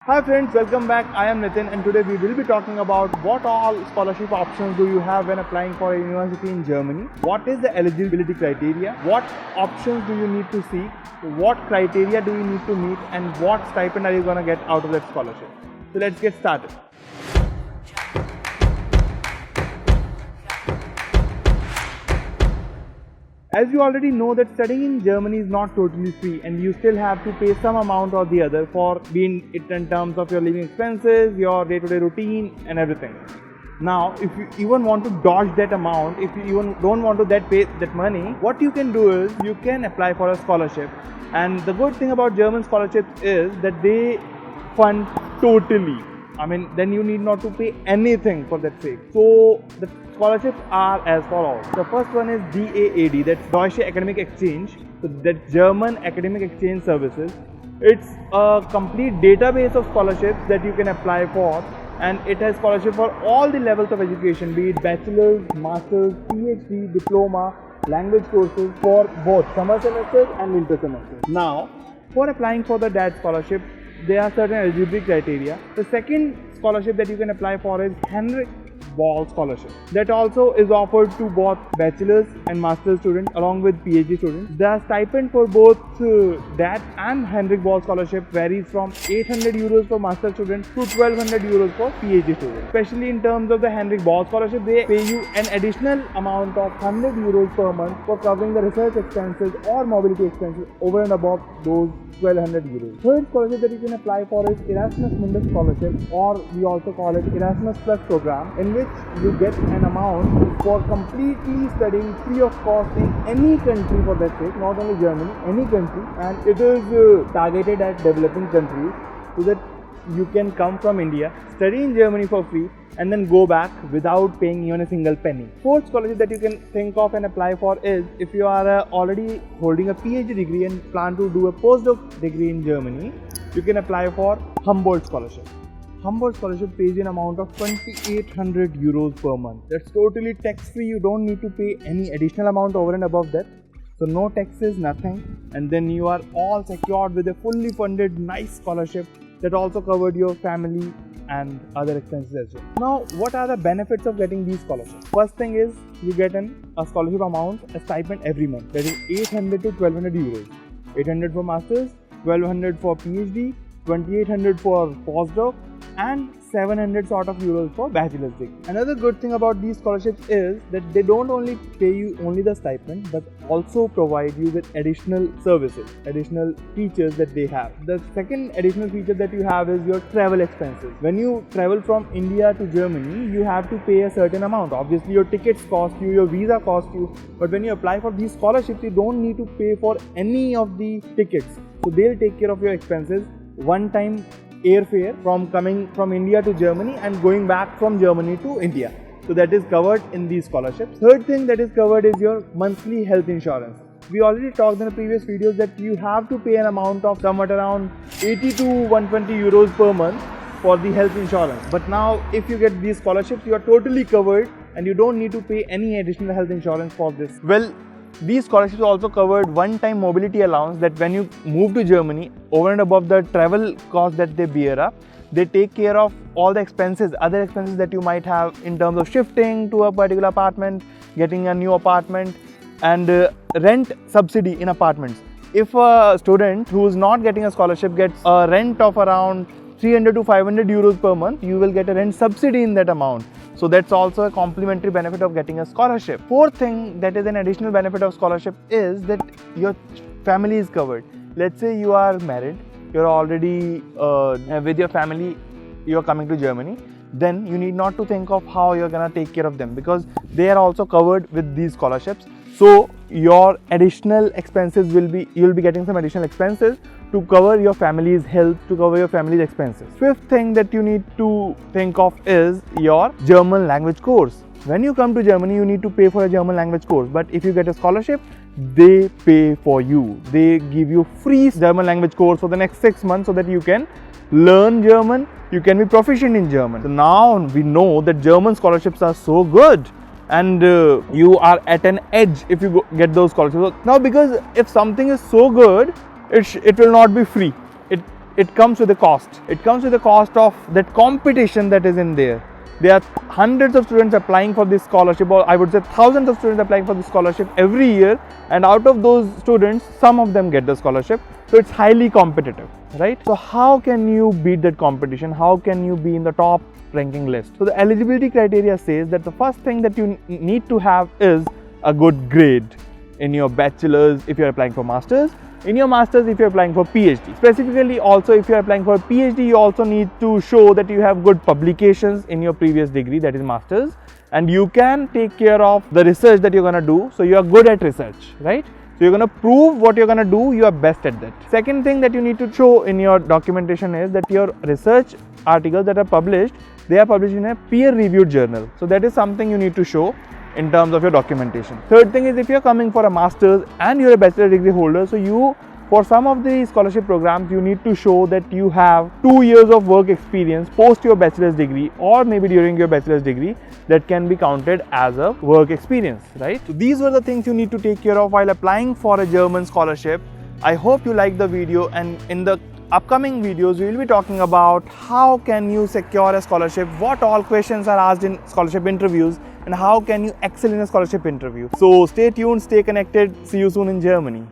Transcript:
Hi friends, welcome back. I am Nitin and today we will be talking about what all scholarship options do you have when applying for a university in Germany. What is the eligibility criteria? What options do you need to seek? What criteria do you need to meet? And what stipend are you going to get out of that scholarship? So let's get started. As you already know that studying in Germany is not totally free and you still have to pay some amount or the other for being it in terms of your living expenses, your day-to-day routine and everything. Now, if you even want to dodge that amount, if you even don't want to pay that money, what you can do is you can apply for a scholarship. And the good thing about German scholarships is that they fund totally. Then you need not to pay anything for that sake. So the scholarships are as follows. The first one is DAAD, that's Deutsche Academic Exchange. So that's German Academic Exchange Services. It's a complete database of scholarships that you can apply for, and it has scholarship for all the levels of education, be it bachelor's, master's, PhD, diploma, language courses for both summer semesters and winter semesters. Now, for applying for the DAAD scholarship, there are certain eligibility criteria. The second scholarship that you can apply for is Henrik Ball scholarship. That also is offered to both bachelor's and master's students along with PhD students. The stipend for both DAAD and Henrik Ball scholarship varies from 800 euros for master's students to 1200 euros for PhD students. Especially in terms of the Henrik Ball scholarship, they pay you an additional amount of 100 euros per month for covering the research expenses or mobility expenses over and above those 1200 euros. Third scholarship that you can apply for is Erasmus Mundus scholarship, or we also call it Erasmus Plus program, in which you get an amount for completely studying free of cost in any country for that sake, not only Germany, any country, and it is targeted at developing countries so that you can come from India, study in Germany for free and then go back without paying even a single penny. Fourth scholarship that you can think of and apply for is if you are already holding a PhD degree and plan to do a postdoc degree in Germany, you can apply for Humboldt scholarship. Humboldt scholarship pays you an amount of 2800 euros per month. That's totally tax free. You don't need to pay any additional amount over and above that. So no taxes, nothing. And then you are all secured with a fully funded nice scholarship that also covered your family and other expenses as well. Now, what are the benefits of getting these scholarships? First thing is you get a scholarship amount, a stipend every month. That is 800 to 1200 euros. 800 for masters, 1200 for PhD, 2800 for postdoc, and 700 sort of euros for bachelor's degree. Another good thing about these scholarships is that they don't only pay you only the stipend but also provide you with additional services, additional features that they have. The second additional feature that you have is your travel expenses. When you travel from India to Germany, you have to pay a certain amount. Obviously your tickets cost you, your visa cost you, but when you apply for these scholarships, you don't need to pay for any of the tickets. So they'll take care of your expenses. One time airfare from coming from India to Germany and going back from Germany to India. So that is covered in these scholarships. Third thing that is covered is your monthly health insurance. We already talked in the previous videos that you have to pay an amount of somewhat around 80 to 120 euros per month for the health insurance. But now if you get these scholarships, you are totally covered and you don't need to pay any additional health insurance for this. Well, these scholarships also covered one-time mobility allowance that when you move to Germany, over and above the travel cost that they bear up, they take care of all the expenses, other expenses that you might have in terms of shifting to a particular apartment, getting a new apartment, and rent subsidy in apartments. If a student who is not getting a scholarship gets a rent of around 300 to 500 euros per month, you will get a rent subsidy in that amount. So that's also a complementary benefit of getting a scholarship. Fourth thing that is an additional benefit of scholarship is that your family is covered. Let's say you are married, you're already with your family, you're coming to Germany, then you need not to think of how you're gonna take care of them because they are also covered with these scholarships. So your additional expenses you'll be getting some additional expenses to cover your family's health, to cover your family's expenses. Fifth thing that you need to think of is your German language course. When you come to Germany, you need to pay for a German language course, but if you get a scholarship, they pay for you. They give you free German language course for the next 6 months so that you can learn German, you can be proficient in German. So now we know that German scholarships are so good. And you are at an edge if you get those scholarships. Now, because if something is so good, it will not be free. it comes with a cost. It comes with the cost of that competition that is in there. There are hundreds of students applying for this scholarship, or I would say thousands of students applying for this scholarship every year, and out of those students, some of them get the scholarship. So it's highly competitive, right? So how can you beat that competition? How can you be in the top ranking list? So the eligibility criteria says that the first thing that you need to have is a good grade in your bachelor's if you're applying for masters, in your masters if you're applying for PhD. Specifically also, if you're applying for a PhD, you also need to show that you have good publications in your previous degree, that is masters, and you can take care of the research that you're going to do. So you are good at research, right? So you're going to prove what you're going to do, you are best at that. Second thing that you need to show in your documentation is that your research articles that are published, they are published in a peer-reviewed journal. So that is something you need to show in terms of your documentation. Third thing is, if you're coming for a master's and you're a bachelor degree holder, so you, for some of the scholarship programs, you need to show that you have 2 years of work experience post your bachelor's degree, or maybe during your bachelor's degree, that can be counted as a work experience, right? So these were the things you need to take care of while applying for a German scholarship. I hope you liked the video, and in the upcoming videos we will be talking about how can you secure a scholarship, what all questions are asked in scholarship interviews, and how can you excel in a scholarship interview. So stay tuned, stay connected. See you soon in Germany.